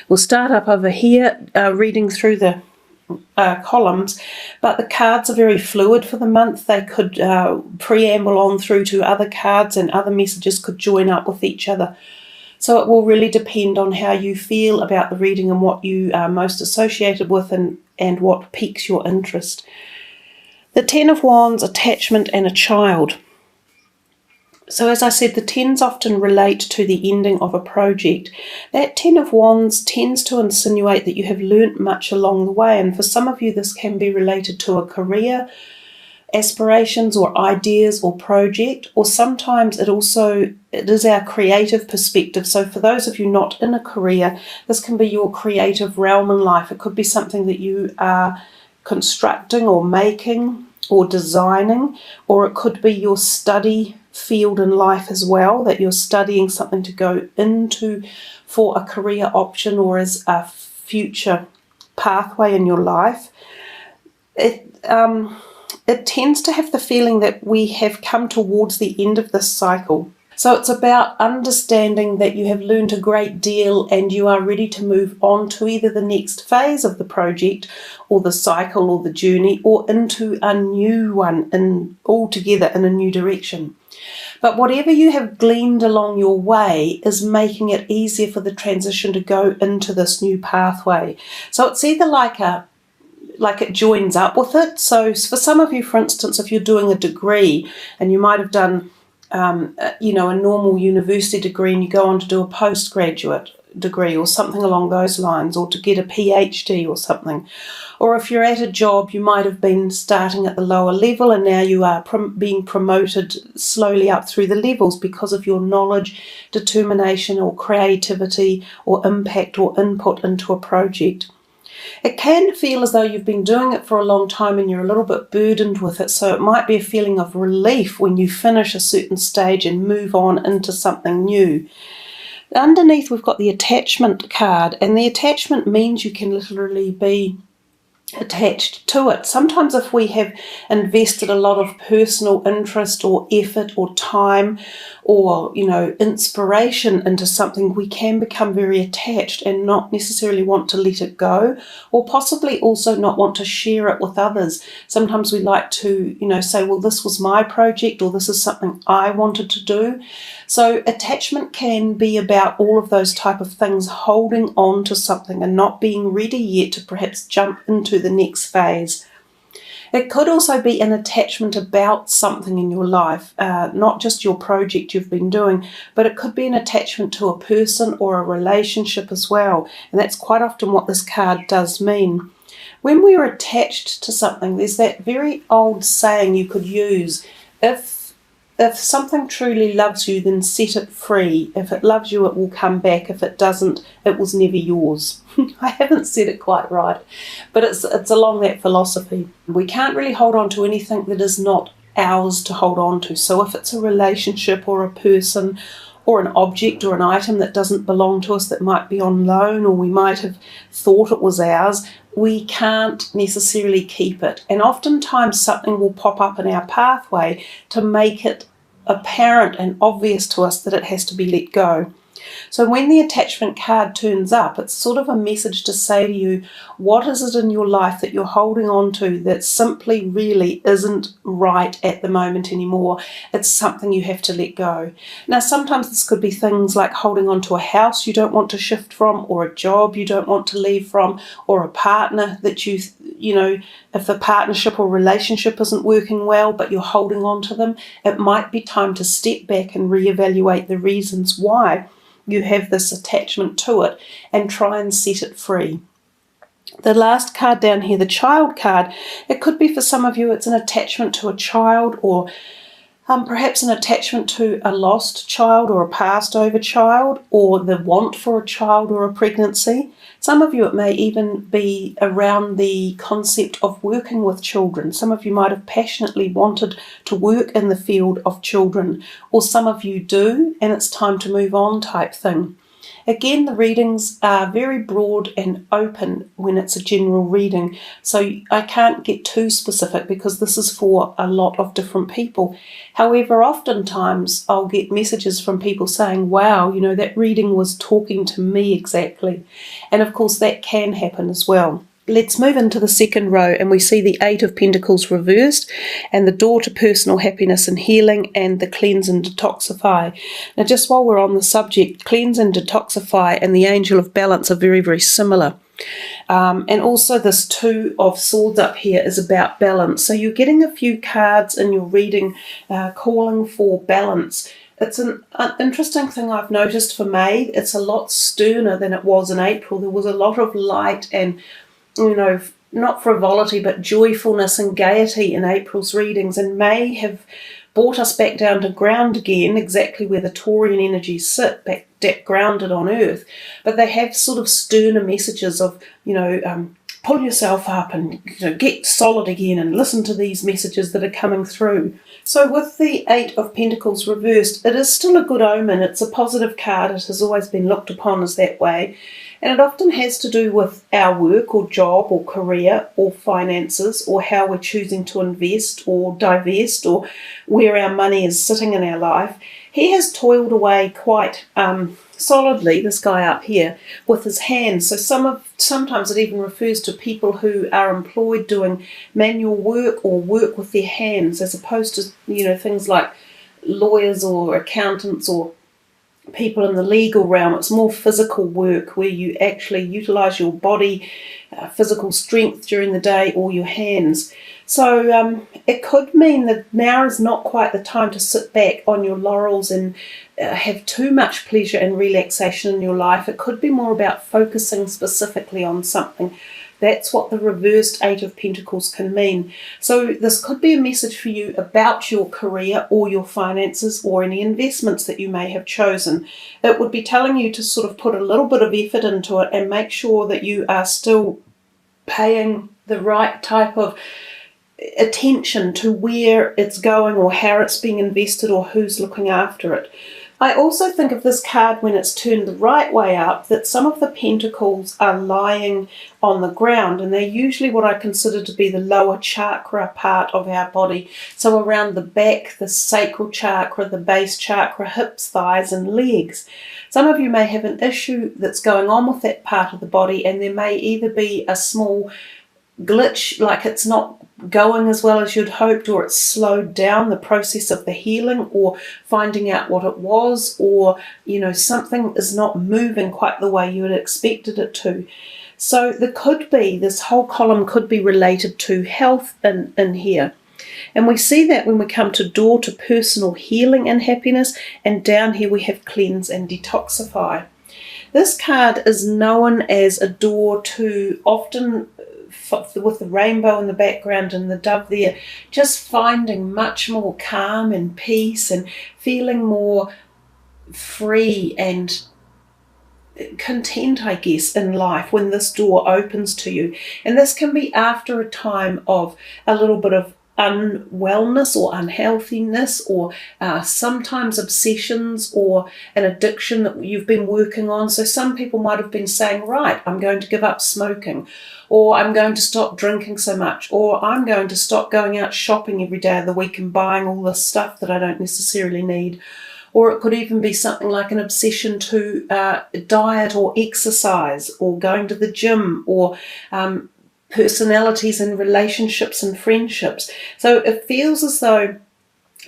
We'll start up over here, reading through the columns, but the cards are very fluid for the month. They could preamble on through to other cards, and other messages could join up with each other. So it will really depend on how you feel about the reading and what you are most associated with, and what piques your interest. The Ten of Wands, attachment, and a child. So as I said, the tens often relate to the ending of a project. That Ten of Wands tends to insinuate that you have learnt much along the way, and for some of you this can be related to a career, aspirations or ideas or project, or sometimes it is our creative perspective. So for those of you not in a career, this can be your creative realm in life. It could be something that you are constructing or making or designing, or it could be your study field in life as well, that you're studying something to go into for a career option or as a future pathway in your life. It tends to have the feeling that we have come towards the end of this cycle. So it's about understanding that you have learned a great deal and you are ready to move on to either the next phase of the project or the cycle or the journey, or into a new one altogether in a new direction. But whatever you have gleaned along your way is making it easier for the transition to go into this new pathway. So it's either like it joins up with it. So for some of you, for instance, if you're doing a degree and you might have done a normal university degree and you go on to do a postgraduate degree or something along those lines, or to get a PhD or something. Or if you're at a job, you might have been starting at the lower level and now you are being promoted slowly up through the levels because of your knowledge, determination or creativity or impact or input into a project. It can feel as though you've been doing it for a long time and you're a little bit burdened with it, so it might be a feeling of relief when you finish a certain stage and move on into something new. Underneath we've got the attachment card, and the attachment means you can literally be attached to it. Sometimes if we have invested a lot of personal interest or effort or time or inspiration into something, we can become very attached and not necessarily want to let it go, or possibly also not want to share it with others. Sometimes we like to say, well, this was my project, or this is something I wanted to do. So attachment can be about all of those type of things, holding on to something and not being ready yet to perhaps jump into the next phase. It could also be an attachment about something in your life, not just your project you've been doing, but it could be an attachment to a person or a relationship as well. And that's quite often what this card does mean. When we are attached to something, there's that very old saying you could use: if something truly loves you, then set it free. If it loves you, it will come back. If it doesn't, it was never yours. I haven't said it quite right, but it's along that philosophy. We can't really hold on to anything that is not ours to hold on to. So if it's a relationship or a person or an object or an item that doesn't belong to us, that might be on loan, or we might have thought it was ours, we can't necessarily keep it. And oftentimes something will pop up in our pathway to make it apparent and obvious to us that it has to be let go. So when the attachment card turns up, it's sort of a message to say to you, what is it in your life that you're holding on to that simply really isn't right at the moment anymore? It's something you have to let go. Now, sometimes this could be things like holding on to a house you don't want to shift from, or a job you don't want to leave from, or a partner that if the partnership or relationship isn't working well, but you're holding on to them, it might be time to step back and reevaluate the reasons why you have this attachment to it and try and set it free. The last card down here, the child card, it could be for some of you it's an attachment to a child, or perhaps an attachment to a lost child or a passed over child, or the want for a child or a pregnancy. Some of you it may even be around the concept of working with children. Some of you might have passionately wanted to work in the field of children, or some of you do and it's time to move on type thing. Again, the readings are very broad and open when it's a general reading, so I can't get too specific because this is for a lot of different people. However, oftentimes I'll get messages from people saying, wow, that reading was talking to me exactly. And of course, that can happen as well. Let's move into the second row, and we see the Eight of Pentacles reversed and the door to personal happiness and healing and the cleanse and detoxify. Now, just while we're on the subject, cleanse and detoxify and the Angel of Balance are very, very similar. And also this Two of Swords up here is about balance. So you're getting a few cards in your reading calling for balance. It's an interesting thing I've noticed for May. It's a lot sterner than it was in April. There was a lot of light and not frivolity, but joyfulness and gaiety in April's readings, and May have brought us back down to ground again, exactly where the Taurian energies sit, back grounded on Earth. But they have sort of sterner messages of, pull yourself up and get solid again and listen to these messages that are coming through. So with the Eight of Pentacles reversed, it is still a good omen. It's a positive card. It has always been looked upon as that way. And it often has to do with our work or job or career or finances or how we're choosing to invest or divest or where our money is sitting in our life. He has toiled away quite solidly, this guy up here, with his hands. So sometimes it even refers to people who are employed doing manual work or work with their hands, as opposed to, things like lawyers or accountants or people in the legal realm. It's more physical work where you actually utilize your body, physical strength during the day, or your hands. So it could mean that now is not quite the time to sit back on your laurels and have too much pleasure and relaxation in your life. It could be more about focusing specifically on something. That's what the reversed Eight of Pentacles can mean. So this could be a message for you about your career or your finances or any investments that you may have chosen. It would be telling you to sort of put a little bit of effort into it and make sure that you are still paying the right type of attention to where it's going or how it's being invested or who's looking after it. I also think of this card when it's turned the right way up, that some of the pentacles are lying on the ground, and they're usually what I consider to be the lower chakra part of our body. So around the back, the sacral chakra, the base chakra, hips, thighs and legs. Some of you may have an issue that's going on with that part of the body, and there may either be a small glitch, like it's not going as well as you'd hoped, or it's slowed down the process of the healing or finding out what it was, or something is not moving quite the way you had expected it to. So there could be, this whole column could be related to health in here. And we see that when we come to door to personal healing and happiness, and down here we have cleanse and detoxify. This card is known as a door to, often with the rainbow in the background and the dove there, just finding much more calm and peace and feeling more free and content, I guess, in life when this door opens to you. And this can be after a time of a little bit of unwellness or unhealthiness, or sometimes obsessions or an addiction that you've been working on. So some people might have been saying, right, I'm going to give up smoking, or I'm going to stop drinking so much, or I'm going to stop going out shopping every day of the week and buying all this stuff that I don't necessarily need. Or it could even be something like an obsession to diet or exercise, or going to the gym, or personalities and relationships and friendships. So it feels as though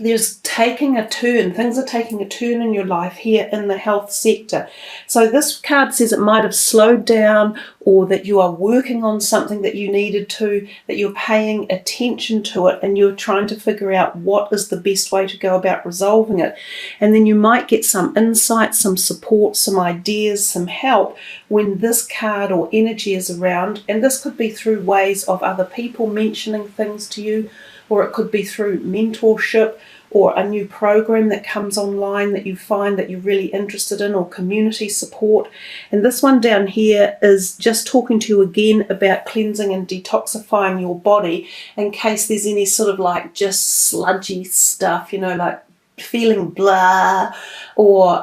there's taking a turn, things are taking a turn in your life here in the health sector. So this card says it might have slowed down, or that you are working on something that you needed to, that you're paying attention to it and you're trying to figure out what is the best way to go about resolving it. And then you might get some insight, some support, some ideas, some help when this card or energy is around. And this could be through ways of other people mentioning things to you, or it could be through mentorship, or a new program that comes online that you find that you're really interested in, or community support. And this one down here is just talking to you again about cleansing and detoxifying your body in case there's any sort of like just sludgy stuff, like feeling blah, or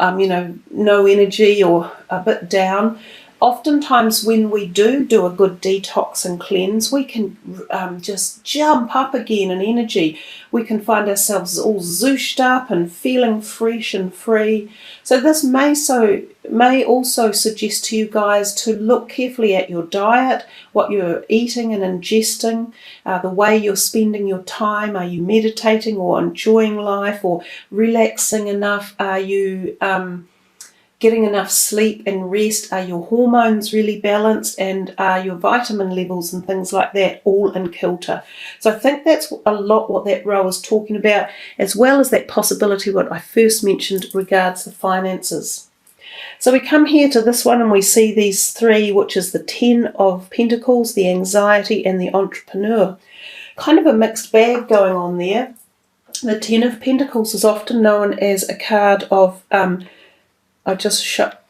no energy, or a bit down. Oftentimes when we do a good detox and cleanse, we can just jump up again in energy. We can find ourselves all zooshed up and feeling fresh and free. So this may also suggest to you guys to look carefully at your diet, what you're eating and ingesting, the way you're spending your time. Are you meditating or enjoying life or relaxing enough? Are you getting enough sleep and rest? Are your hormones really balanced? And are your vitamin levels and things like that all in kilter? So I think that's a lot what that row is talking about, as well as that possibility what I first mentioned regards the finances. So we come here to this one and we see these three, which is the 10 of Pentacles, the anxiety and the entrepreneur. Kind of a mixed bag going on there. The 10 of Pentacles is often known as a card of I'll just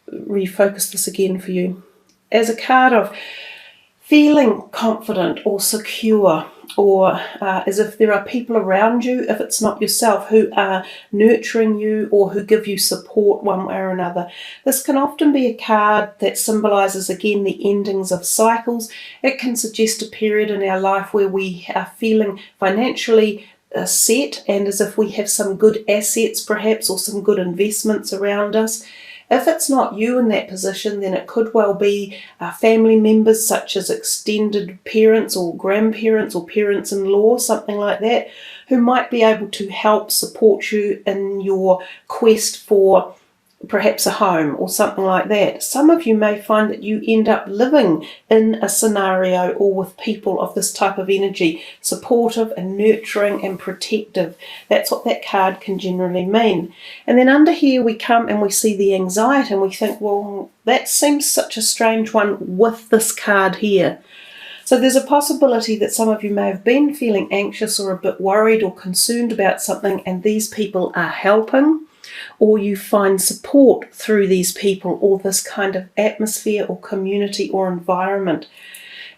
refocus this again for you, as a card of feeling confident or secure, or as if there are people around you, if it's not yourself, who are nurturing you or who give you support one way or another. This can often be a card that symbolises, again, the endings of cycles. It can suggest a period in our life where we are feeling financially set and as if we have some good assets perhaps or some good investments around us. If it's not you in that position, then it could well be family members such as extended parents or grandparents or parents-in-law, something like that, who might be able to help support you in your quest for perhaps a home or something like that. Some of you may find that you end up living in a scenario or with people of this type of energy, supportive and nurturing and protective. That's what that card can generally mean. And then under here we come and we see the anxiety and we think, well, that seems such a strange one with this card here. So there's a possibility that some of you may have been feeling anxious or a bit worried or concerned about something, and these people are helping, or you find support through these people or this kind of atmosphere or community or environment.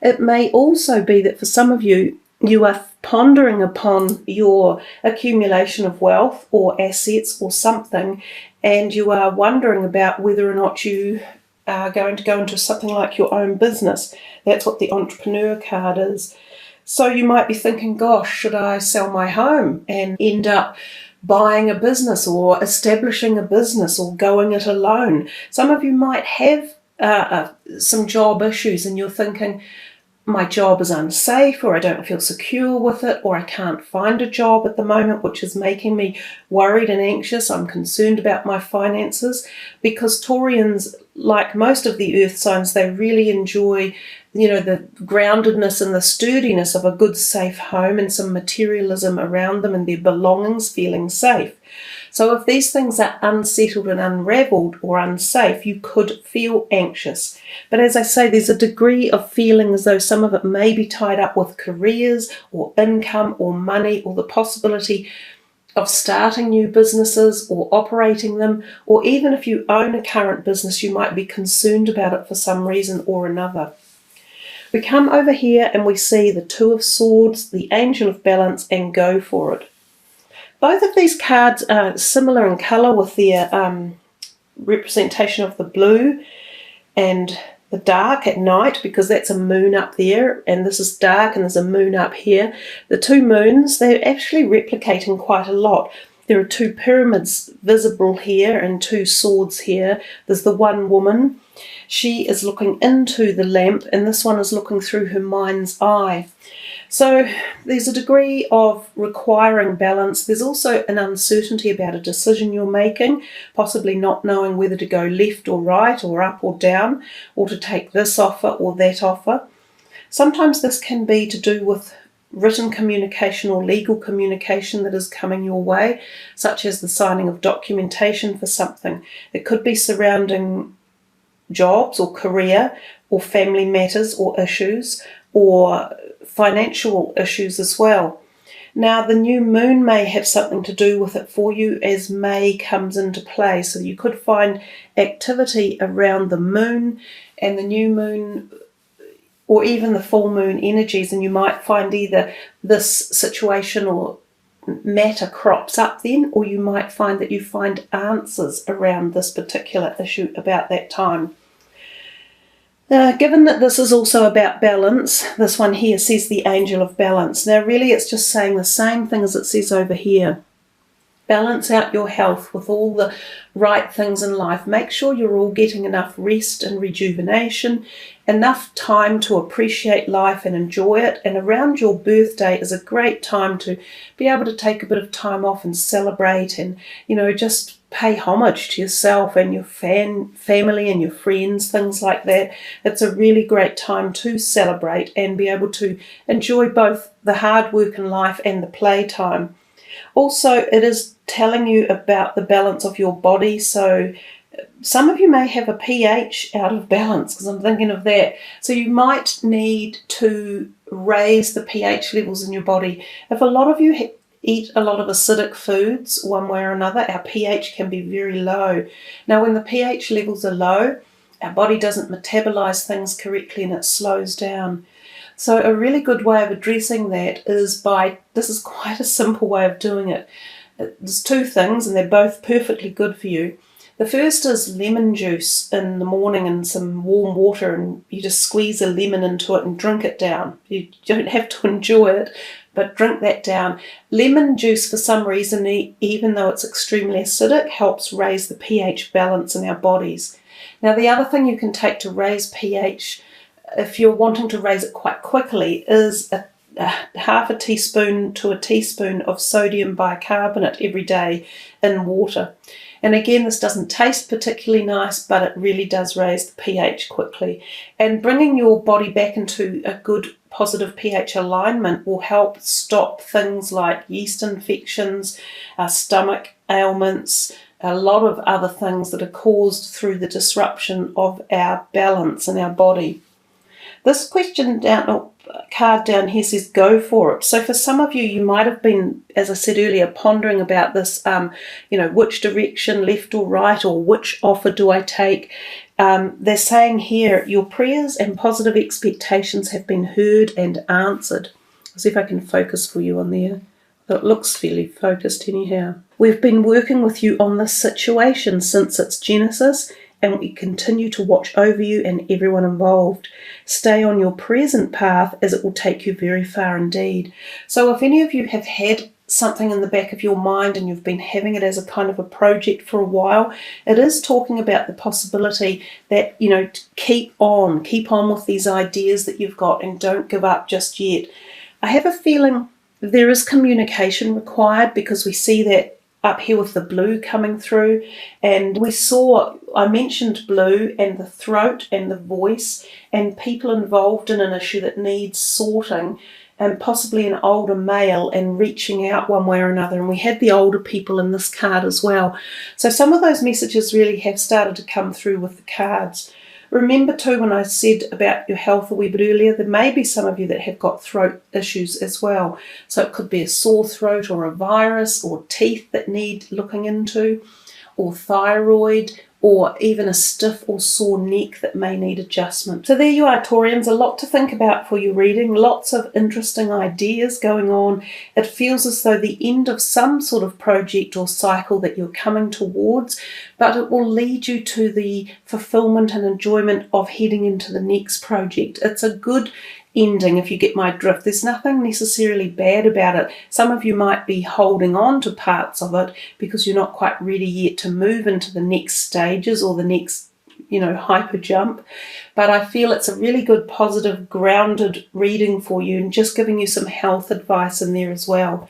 It may also be that for some of you, you are pondering upon your accumulation of wealth or assets or something, and you are wondering about whether or not you are going to go into something like your own business. That's what the entrepreneur card is. So you might be thinking, gosh, should I sell my home and end up buying a business or establishing a business or going it alone? Some of you might have some job issues and you're thinking, my job is unsafe, or I don't feel secure with it, or I can't find a job at the moment, which is making me worried and anxious. I'm concerned about my finances, because Taurians, like most of the earth signs, they really enjoy, the groundedness and the sturdiness of a good, safe home and some materialism around them and their belongings feeling safe. So if these things are unsettled and unraveled or unsafe, you could feel anxious. But as I say, there's a degree of feeling as though some of it may be tied up with careers or income or money, or the possibility of starting new businesses or operating them, or even if you own a current business, you might be concerned about it for some reason or another. We come over here and we see the Two of Swords, the Angel of Balance, and Go For It. Both of these cards are similar in colour with their representation of the blue and the dark at night, because that's a moon up there and this is dark and there's a moon up here. The two moons, they're actually replicating quite a lot. There are two pyramids visible here and two swords here. There's the one woman. She is looking into the lamp and this one is looking through her mind's eye. So there's a degree of requiring balance. There's also an uncertainty about a decision you're making, possibly not knowing whether to go left or right or up or down, or to take this offer or that offer. Sometimes this can be to do with written communication or legal communication that is coming your way, such as the signing of documentation for something. It could be surrounding jobs or career or family matters or issues, or financial issues as well. Now, the new moon may have something to do with it for you as May comes into play. So you could find activity around the moon and the new moon, or even the full moon energies, and you might find either this situation or matter crops up then, or you might find that you find answers around this particular issue about that time. Given that this is also about balance, this one here says the angel of balance. Now really it's just saying the same thing as it says over here. Balance out your health with all the right things in life. Make sure you're all getting enough rest and rejuvenation, enough time to appreciate life and enjoy it. And around your birthday is a great time to be able to take a bit of time off and celebrate and, just pay homage to yourself and your family and your friends, things like that. It's a really great time to celebrate and be able to enjoy both the hard work in life and the playtime. Also, it is telling you about the balance of your body. So some of you may have a pH out of balance, because I'm thinking of that. So you might need to raise the pH levels in your body. If a lot of you eat a lot of acidic foods one way or another, our pH can be very low. Now when the pH levels are low, our body doesn't metabolize things correctly and it slows down. So a really good way of addressing that is this is quite a simple way of doing it. There's two things and they're both perfectly good for you. The first is lemon juice in the morning and some warm water, and you just squeeze a lemon into it and drink it down. You don't have to enjoy it, but drink that down. Lemon juice, for some reason, even though it's extremely acidic, helps raise the pH balance in our bodies. Now the other thing you can take to raise pH, if you're wanting to raise it quite quickly, is a half a teaspoon to a teaspoon of sodium bicarbonate every day in water. And again, this doesn't taste particularly nice, but it really does raise the pH quickly. And bringing your body back into a good positive pH alignment will help stop things like yeast infections, stomach ailments, a lot of other things that are caused through the disruption of our balance in our body. This card down here says go for it. So for some of you, you might have been, as I said earlier, pondering about this, which direction, left or right, or which offer do I take? They're saying here, your prayers and positive expectations have been heard and answered. I'll see if I can focus for you on there. It looks fairly focused anyhow. We've been working with you on this situation since its genesis, and we continue to watch over you and everyone involved. Stay on your present path, as it will take you very far indeed. So if any of you have had something in the back of your mind and you've been having it as a kind of a project for a while, it is talking about the possibility that, to keep on with these ideas that you've got and don't give up just yet. I have a feeling there is communication required, because we see that up here with the blue coming through, and I mentioned blue and the throat and the voice and people involved in an issue that needs sorting, and possibly an older male and reaching out one way or another. And we had the older people in this card as well. So some of those messages really have started to come through with the cards. Remember too, when I said about your health a wee bit earlier, there may be some of you that have got throat issues as well. So it could be a sore throat or a virus, or teeth that need looking into, or thyroid, or even a stiff or sore neck that may need adjustment. So there you are, Taurians, a lot to think about for your reading, lots of interesting ideas going on. It feels as though the end of some sort of project or cycle that you're coming towards, but it will lead you to the fulfillment and enjoyment of heading into the next project. It's a good ending, if you get my drift. There's nothing necessarily bad about it. Some of you might be holding on to parts of it because you're not quite ready yet to move into the next stages or the next hyper jump, but I feel it's a really good, positive, grounded reading for you, and just giving you some health advice in there as well.